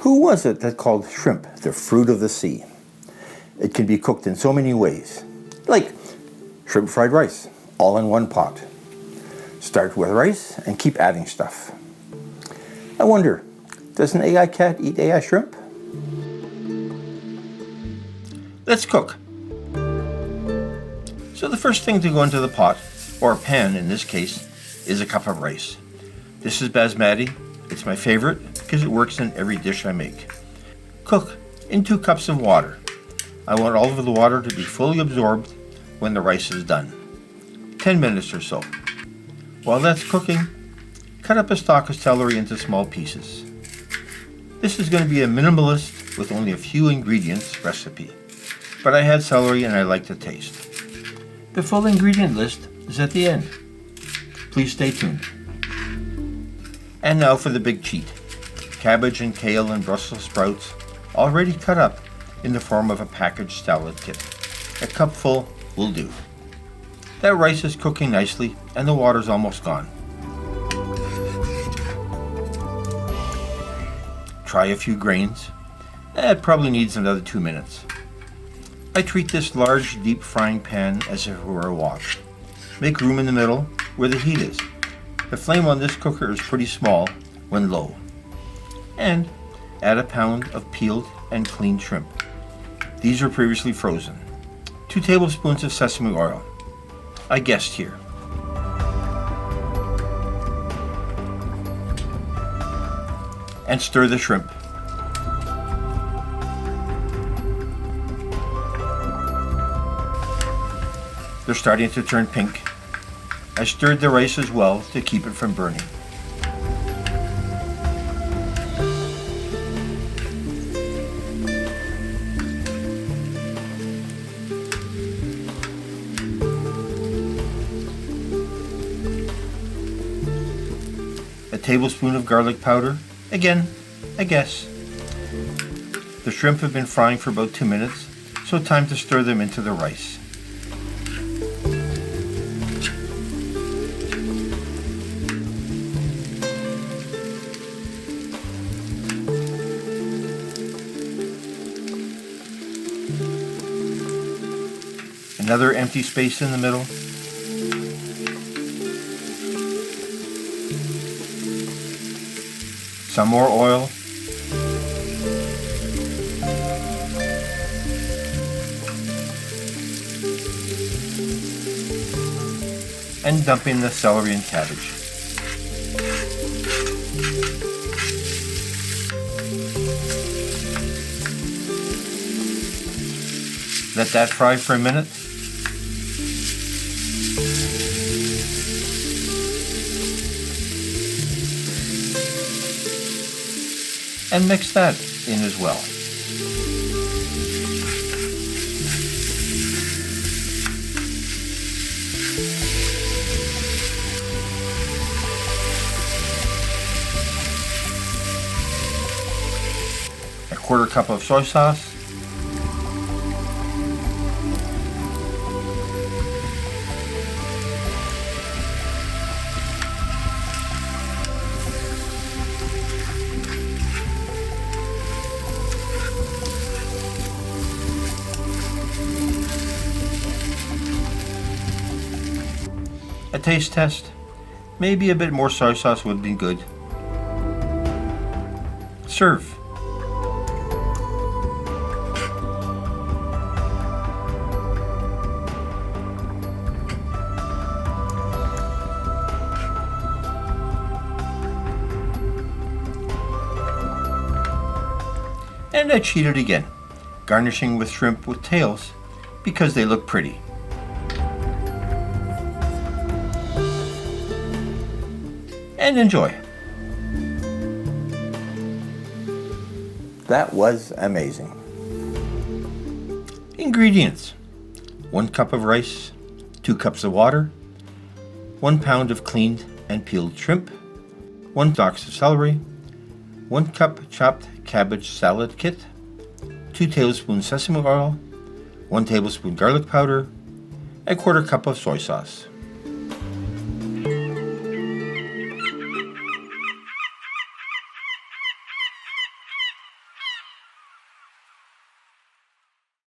Who was it that called shrimp the fruit of the sea? It can be cooked in so many ways, like shrimp fried rice, all in one pot. Start with rice and keep adding stuff. I wonder, does an AI cat eat AI shrimp? Let's cook. So the first thing to go into the pot, or pan in this case, is a cup of rice. This is basmati. It's my favorite because it works in every dish I make. Cook in 2 cups of water. I want all of the water to be fully absorbed when the rice is done. 10 minutes or so. While that's cooking, cut up a stalk of celery into small pieces. This is going to be a minimalist with only a few ingredients recipe, but I had celery and I like the taste. The full ingredient list is at the end. Please stay tuned. And now for the big cheat. Cabbage and kale and Brussels sprouts already cut up in the form of a packaged salad kit. A cupful will do. That rice is cooking nicely and the water's almost gone. Try a few grains. It probably needs another 2 minutes. I treat this large deep frying pan as if it were a wok. Make room in the middle where the heat is. The flame on this cooker is pretty small when low. And add a pound of peeled and cleaned shrimp. These were previously frozen. 2 tablespoons of sesame oil. I guessed here. And stir the shrimp. They're starting to turn pink. I stirred the rice as well to keep it from burning. A tablespoon of garlic powder. Again, I guess. The shrimp have been frying for about 2 minutes, so time to stir them into the rice. Another empty space in the middle. Some more oil. And dump in the celery and cabbage. Let that fry for a minute. And mix that in as well. A 1/4 cup of soy sauce. A taste test. Maybe a bit more soy sauce would be good. Serve. And I cheated again, garnishing with shrimp with tails because they look pretty. And enjoy. That was amazing. Ingredients: 1 cup of rice, 2 cups of water, 1 pound of cleaned and peeled shrimp, 1 stalks of celery, 1 cup chopped cabbage salad kit, 2 tablespoons sesame oil, 1 tablespoon garlic powder, a 1/4 cup of soy sauce.